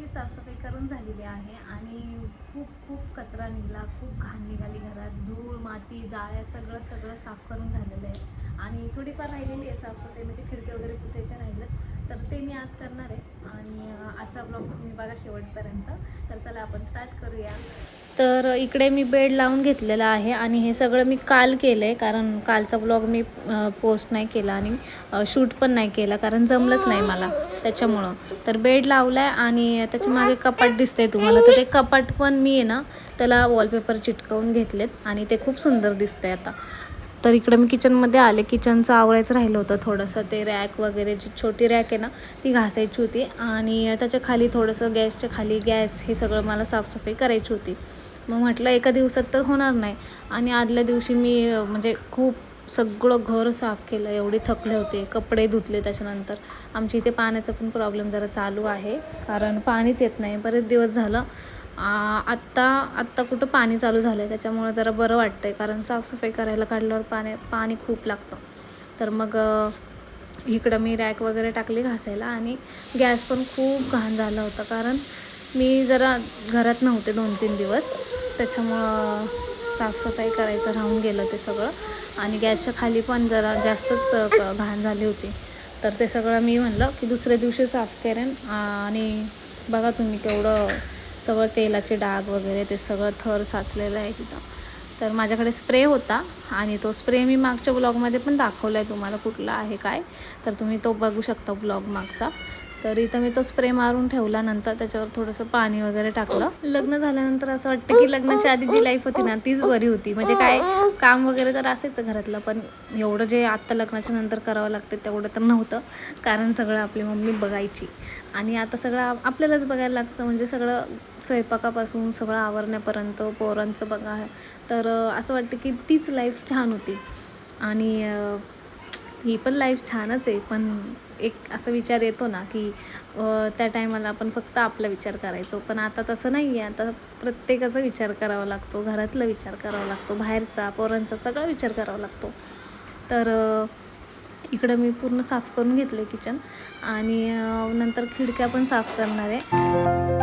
सगळीची साफसफाई करून झालेली आहे आणि खूप कचरा निघाला, खूप घाण निघाली घरात, धूळ माती जाळ्या सगळं साफ करून झालेलं आहे आणि थोडीफार राहिलेली आहे साफसफाई, म्हणजे खिडकी वगैरे पुसायच्या राहिलं तर ते मी आज करणार आहे आणि आजचा ब्लॉग तुम्ही बघा शेवटपर्यंत. तर चला आपण स्टार्ट करूया. तर इकडे मी बेड लावून घेतलेला आहे आणि हे सगळं मी काल केलं आहे, कारण कालचा ब्लॉग मी पोस्ट नाही केला आणि शूट पण नाही केला कारण जमलंच नाही मला त्याच्यामुळं. तर बेड लावला आहे आणि त्याच्या मागे कपाट दिसतंय तुम्हाला, तर ते कपाट पण मी आहे ना त्याला वॉलपेपर चिटकवून घेतलेत आणि ते खूप सुंदर दिसतंय आता. तर इकडे मी किचनमध्ये आले, किचनचं आवरायचं राहिलं होतं थोडंसं, ते रॅक वगैरे जी छोटी रॅक आहे ना ती घासायची होती आणि त्याच्या खाली थोडंसं गॅसच्या खाली गॅस हे सगळं मला साफसफाई करायची होती. मग म्हटलं एका दिवसात तर होणार नाही आणि आदल्या दिवशी मी म्हणजे खूप सगळं घर साफ केलं, एवढे थकले होते, कपडे धुतले. त्याच्यानंतर आमच्या इथे पाण्याचा पण प्रॉब्लेम जरा चालू आहे, कारण पाणीच येत नाही बरेच दिवस झालं. आत्ता कुठं पाणी चालू झालं आहे, त्याच्यामुळं जरा बरं वाटतं आहे, कारण साफसफाई करायला काढल्यावर पाणी खूप लागतं. तर मग इकडं मी रॅक वगैरे टाकली घासायला आणि गॅस पण खूप घाण झाला होता, कारण मी जरा घरात नव्हते 2-3 दिवस, त्याच्यामुळं साफसफाई करायचं राहून गेलं ते सगळं आणि गॅसच्या खाली पण जरा जास्तच घाण झाली होती. तर ते सगळं मी म्हणलं की दुसऱ्या दिवशी साफ करेन. आणि बघा तुम्ही केवढं सगळं तेलाचे डाग वगैरे ते सगळं थर साचलेलं आहे तिथं. तर माझ्याकडे स्प्रे होता आणि तो स्प्रे मी मागच्या ब्लॉगमध्ये पण दाखवला आहे तुम्हाला कुठला आहे काय, तर तुम्ही तो बघू शकता ब्लॉग मागचा. तर इथं मी तो स्प्रे मारून ठेवला, नंतर त्याच्यावर थोडंसं पाणी वगैरे टाकलं. लग्न झाल्यानंतर असं वाटतं की लग्नाच्या आधी जी लाईफ होती ना तीच बरी होती, म्हणजे काय काम वगैरे तर असायचं घरातलं, पण एवढं जे आत्ता लग्नाच्या नंतर करावं लागतं तेवढं तर नव्हतं, कारण सगळं आपली मम्मी बघायची आणि आता सगळं आपल्यालाच बघायला लागतं, म्हणजे सगळं स्वयंपाकापासून सगळं आवरण्यापर्यंत पोरांचं बघा. तर असं वाटतं की तीच लाईफ छान होती आणि ही पण लाईफ छानच आहे, पण एक असा विचार येतो ना की त्या टायमाला आपण फक्त आपला विचार करायचो, पण आता तसं नाही आहे. आता प्रत्येकाचा विचार करावा लागतो, घरातला विचार करावा लागतो, बाहेरचा पोरांचा सगळा विचार करावा लागतो. तर इकडं मी पूर्ण साफ करून घेतले किचन आणि नंतर खिडक्या पण साफ करणार आहे.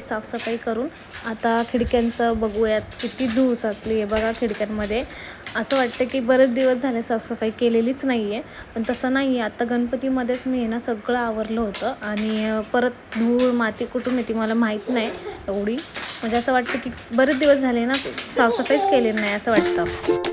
साफसफाई करून आता खिडक्यांचं बघूयात, किती धूळ साचली आहे बघा खिडक्यांमध्ये. असं वाटतं की बरेच दिवस झाले साफसफाई केलेलीच नाही आहे, पण तसं नाही आहे. आता गणपतीमध्येच मी ना सगळं आवरलं होतं आणि परत धूळ माती कुठून येते मला माहीत नाही एवढी, म्हणजे असं वाटतं की बरेच दिवस झाले ना साफसफाईच केलेली नाही असं वाटतं.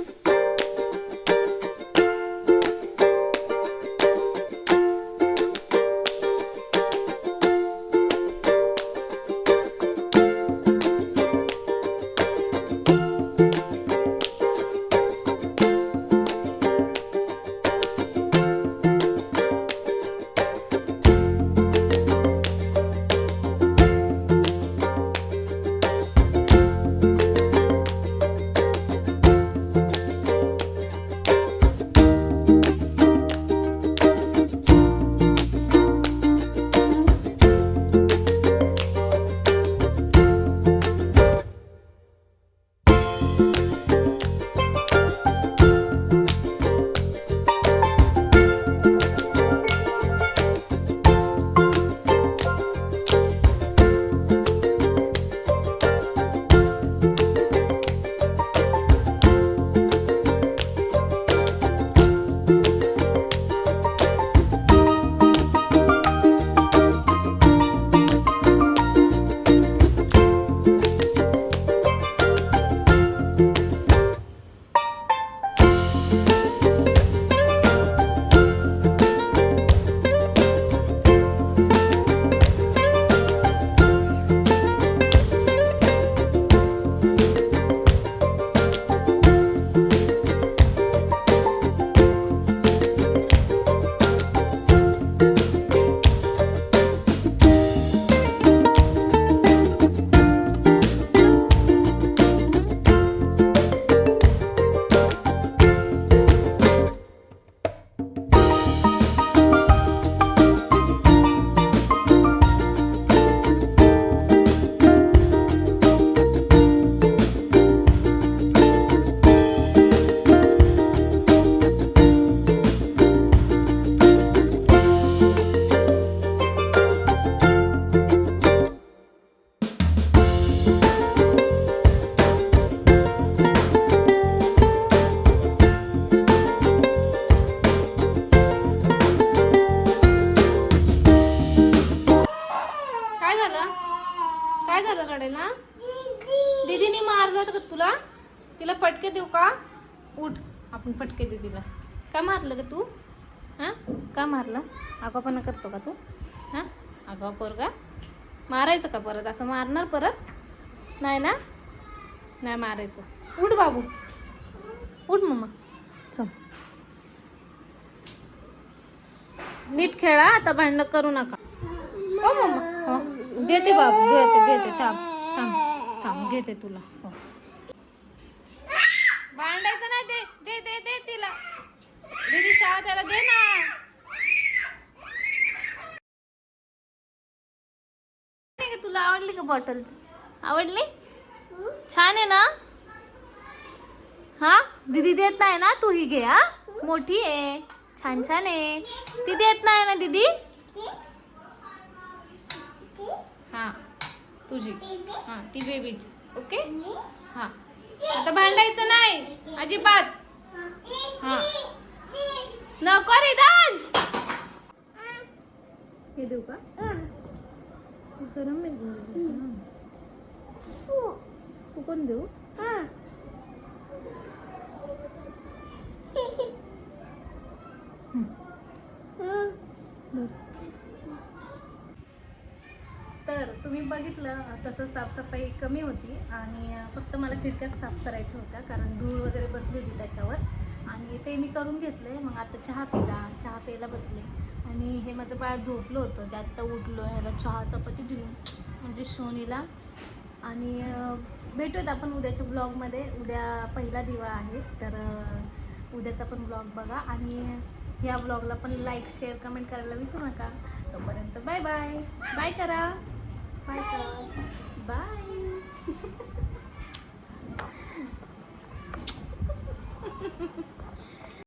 फटके दे तिला. का मारलं ग तू? हां का मारलं? आगाऊपणा करतो का तू? हां आगाऊ पोरगा. मारायचं का परत? असं मारणार परत? नाही ना, नाही मारायचं. उठ बाबू, उठ मम्मा. चल नीट खेळा, आता भांडणं करू नका. हो मम्मा, हो देते बाबू, देते. थांब थांब थांब, घेते तुला. हो भांडायचं नाही. दे दे दे दे तिला. दीदी शाळा त्याला दे ना. नाही का तुला आवडली का बॉटल? आवडली? छान आहे ना? हा दीदी देत नाही ना, तू ही घे. हा मोठी आहे, छान छान आहे. ती देत नाही ना दीदी? हा तुझी, हा ती बेबीची. ओके हा, आता भांडायचं नाही अजिबात. हा नको रिदाज. हे देऊ का? गरम आहे. कोण देऊ? तर तुम्ही बघितलं तसं साफसफाई कमी होती आणि फक्त मला खिडक्याच साफ करायच्या होत्या, कारण धूळ वगैरे बसली होती त्याच्यावर, आणि ते मी करून घेतले. मग आता चहा प्यायला बसले, आणि हे माझं बाळ झोपलं होतं, ते आत्ता उठलो. ह्याला चहा चपाती दिली म्हणजे सोनीला. आणि भेटूयात आपण उद्याच्या ब्लॉगमध्ये. उद्या पहिला दिवा आहे, तर उद्याचा पण ब्लॉग बघा, आणि ह्या ब्लॉगला पण लाईक शेअर कमेंट करायला विसरू नका. तोपर्यंत बाय बाय. बाय करा, बाय करा, बाय.